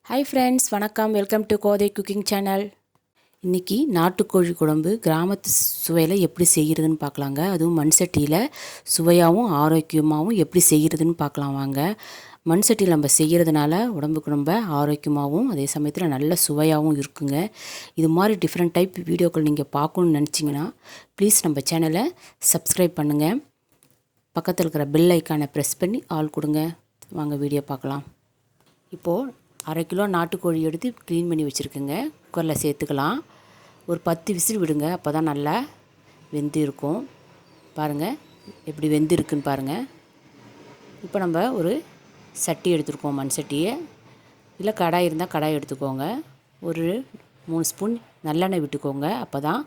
Hi friends, வணக்கம். Welcome to Kothai cooking channel. இன்றைக்கி நாட்டுக்கோழி குழம்பு கிராமத்து சுவையில் எப்படி செய்கிறதுன்னு பார்க்கலாங்க. அதுவும் மண் சட்டியில் சுவையாகவும் ஆரோக்கியமாகவும் எப்படி செய்கிறதுன்னு பார்க்கலாம் வாங்க. மண் சட்டியில் நம்ம செய்கிறதுனால உடம்புக்கு ரொம்ப ஆரோக்கியமாகவும் அதே சமயத்தில் நல்ல சுவையாகவும் இருக்குங்க. இது மாதிரி டிஃப்ரெண்ட் டைப் வீடியோக்கள் நீங்கள் பார்க்கணுன்னு நினச்சிங்கன்னா ப்ளீஸ் நம்ம சேனலை சப்ஸ்கிரைப் பண்ணுங்கள். பக்கத்தில் இருக்கிற பெல் ஐக்கானை ப்ரெஸ் பண்ணி ஆல் கொடுங்க. வாங்க வீடியோ பார்க்கலாம். இப்போது 1/2 கிலோ நாட்டுக்கோழி எடுத்து க்ளீன் பண்ணி வச்சுருக்குங்க. குக்கரில் சேர்த்துக்கலாம். ஒரு 10 விசில் விடுங்க. அப்போ தான் நல்லா வெந்து இருக்கும். பாருங்கள் எப்படி வெந்து இருக்குன்னு பாருங்கள். இப்போ நம்ம ஒரு சட்டி எடுத்துருக்கோம், மண் சட்டியை. இல்லை கடாய் இருந்தால் கடாய் எடுத்துக்கோங்க. ஒரு 3 ஸ்பூன் நல்லெண்ணெய் விட்டுக்கோங்க. அப்போ தான்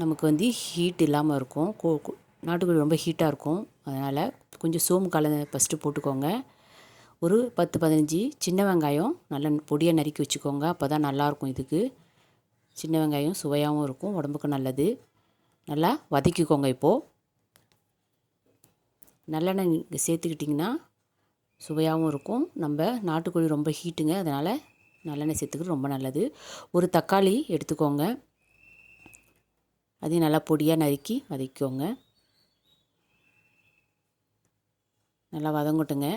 நமக்கு ஹீட் இல்லாமல் இருக்கும். நாட்டுக்கோழி ரொம்ப ஹீட்டாக இருக்கும். அதனால் கொஞ்சம் சோம்பு கலந்து ஃபஸ்ட்டு போட்டுக்கோங்க. ஒரு 10-15 சின்ன வெங்காயம் நல்லா பொடியாக நறுக்கி வச்சுக்கோங்க. அப்போ தான் நல்லாயிருக்கும். இதுக்கு சின்ன வெங்காயம் சுவையாகவும் இருக்கும், உடம்புக்கு நல்லது. நல்லா வதக்கிக்கோங்க. இப்போது நல்லெண்ணெய் நீங்கள் சேர்த்துக்கிட்டிங்கன்னா சுவையாகவும் இருக்கும். நம்ம நாட்டுக்கோழி ரொம்ப ஹீட்டுங்க, அதனால் நல்லெண்ணெய் சேர்த்துக்கிறது ரொம்ப நல்லது. ஒரு தக்காளி எடுத்துக்கோங்க. அதையும் நல்லா பொடியாக நறுக்கி வதக்கிக்கோங்க. நல்லா வதங்கட்டுங்க.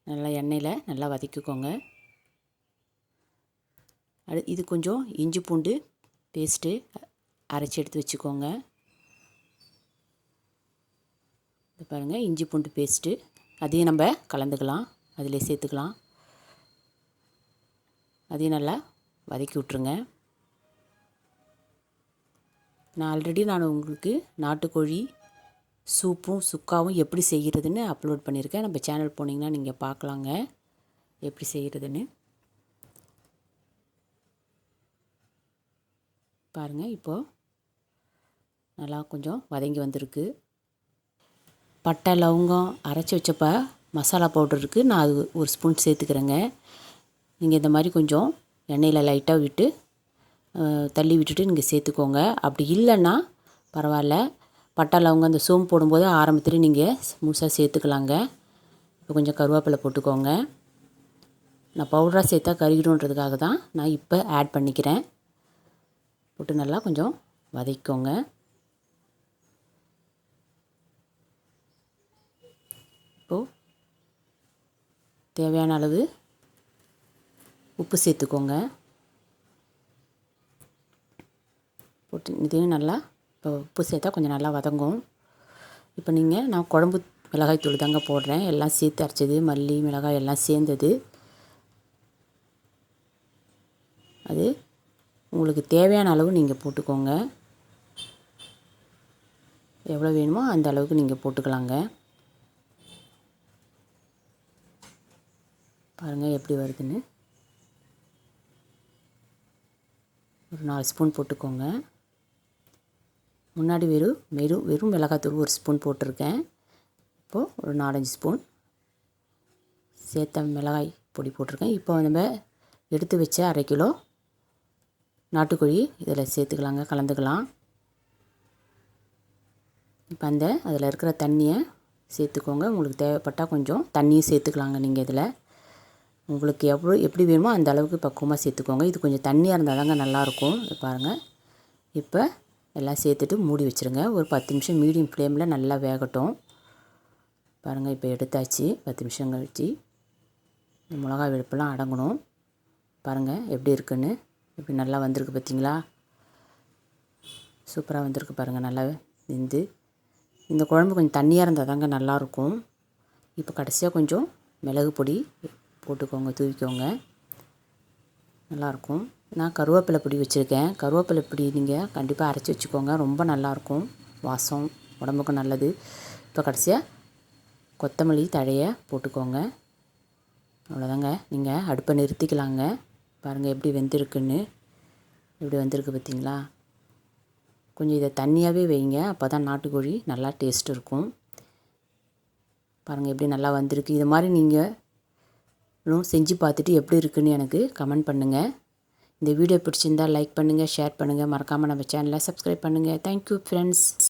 நல்லா எண்ணெயில் நல்லா வதக்கிக்கோங்க. இது கொஞ்சம் இஞ்சி பூண்டு பேஸ்ட்டு அரைச்சி எடுத்து வச்சுக்கோங்க. இது பாருங்கள், இஞ்சி பூண்டு பேஸ்ட்டு அதையும் நம்ம கலந்துக்கலாம், அதிலே சேர்த்துக்கலாம். அதையும் நல்லா வதக்கி விட்ருங்க. நான் உங்களுக்கு நாட்டுக்கோழி சூப்பும் சுக்காவும் எப்படி செய்கிறதுன்னு அப்லோட் பண்ணியிருக்கேன். நம்ம சேனல் போனீங்கன்னா நீங்கள் பார்க்கலாங்க எப்படி செய்கிறதுன்னு. பாருங்கள், இப்போது நல்லா கொஞ்சம் வதங்கி வந்திருக்கு. பட்டை லவங்கம் அரைச்சி வச்சப்போ மசாலா பவுடர் இருக்குது, நான் அது ஒரு ஸ்பூன் சேர்த்துக்கிறேங்க. நீங்கள் இந்த மாதிரி கொஞ்சம் எண்ணெயில் லைட்டாக விட்டு தள்ளி விட்டுட்டு நீங்கள் சேர்த்துக்கோங்க. அப்படி இல்லைன்னா பரவாயில்ல, பட்டை லவங்கம் அந்த சோம்பு போடும்போது ஆரம்பத்தில் நீங்கள் முழுசாக சேர்த்துக்கலாங்க. இப்போ கொஞ்சம் கருவேப்பிலை போட்டுக்கோங்க. நான் பவுடராக சேர்த்தா கருகிடுன்றதுக்காக தான் நான் இப்போ ஆட் பண்ணிக்கிறேன். போட்டு நல்லா கொஞ்சம் வதக்கிக்கோங்க. இப்போது தேவையான அளவு உப்பு சேர்த்துக்கோங்க. போட்டு இதையும் நல்லா, இப்போ உப்பு சேர்த்தா கொஞ்சம் நல்லா வதங்கும். இப்போ நான் குழம்பு மிளகாய் தூள் தாங்க போடுறேன். எல்லாம் சேர்த்து அரைச்சது, மல்லி மிளகாய் எல்லாம் சேர்ந்தது. அது உங்களுக்கு தேவையான அளவு நீங்கள் போட்டுக்கோங்க. எவ்வளோ வேணுமோ அந்த அளவுக்கு நீங்கள் போட்டுக்கலாங்க. பாருங்கள் எப்படி வருதுன்னு. ஒரு 4 ஸ்பூன் போட்டுக்கோங்க. முன்னாடி வெறும் மிளகாத்தூள் ஒரு ஸ்பூன் போட்டிருக்கேன். இப்போது ஒரு 4-5 ஸ்பூன் சேர்த்த மிளகாய் பொடி போட்டிருக்கேன். இப்போ நம்ம எடுத்து வச்ச 1/2 கிலோ நாட்டுக்கோழி இதில் சேர்த்துக்கலாங்க, கலந்துக்கலாம். இப்போ அதில் இருக்கிற தண்ணியை சேர்த்துக்கோங்க. உங்களுக்கு தேவைப்பட்டால் கொஞ்சம் தண்ணியும் சேர்த்துக்கலாங்க. நீங்கள் இதில் உங்களுக்கு எப்படி வேணுமோ அந்த அளவுக்கு பக்குவமாக சேர்த்துக்கோங்க. இது கொஞ்சம் தண்ணியாக இருந்தால் தாங்க நல்லாயிருக்கும். பாருங்கள், இப்போ எல்லாம் சேர்த்துட்டு மூடி வச்சுருங்க. ஒரு 10 நிமிஷம் மீடியம் ஃப்ளேமில் நல்லா வேகட்டும். பாருங்கள், இப்போ எடுத்தாச்சு. 10 நிமிஷம் கழிச்சு இந்த மிளகாய் வெளுப்பெல்லாம் அடங்கணும். பாருங்கள் எப்படி இருக்குன்னு. எப்படி நல்லா வந்திருக்கு பார்த்தீங்களா? சூப்பராக வந்திருக்கு பாருங்கள். நல்லா வெந்து இந்த குழம்பு கொஞ்சம் தண்ணியாக இருந்தால் தாங்க நல்லாயிருக்கும். இப்போ கடைசியாக கொஞ்சம் மிளகு பொடி போட்டுக்கோங்க, தூவிக்கோங்க, நல்லாயிருக்கும். நான் கருவேப்பிலை பொடி வச்சுருக்கேன். கருவேப்பிலை பொடி நீங்கள் கண்டிப்பாக அரைச்சி வச்சுக்கோங்க, ரொம்ப நல்லாயிருக்கும். வாசம் உடம்புக்கும் நல்லது. இப்போ கடைசியாக கொத்தமல்லி தழையை போட்டுக்கோங்க. அவ்வளோதாங்க, நீங்கள் அடுப்பை நிறுத்திக்கலாங்க. பாருங்கள் எப்படி வெந்திருக்குன்னு. எப்படி வந்திருக்கு பார்த்தீங்களா? கொஞ்சம் இதை தண்ணியாகவே வைங்க, அப்போ தான் நாட்டுக்கோழி நல்லா டேஸ்ட் இருக்கும். பாருங்கள் எப்படி நல்லா வந்திருக்கு. இது மாதிரி நீங்கள் செஞ்சு பார்த்துட்டு எப்படி இருக்குன்னு எனக்கு கமெண்ட் பண்ணுங்கள். இந்த வீடியோ பிடிச்சிருந்தால் லைக் பண்ணுங்கள், ஷேர் பண்ணுங்கள், மறக்காமல் நம்ம சேனலை சப்ஸ்கிரைப் பண்ணுங்கள். Thank you friends.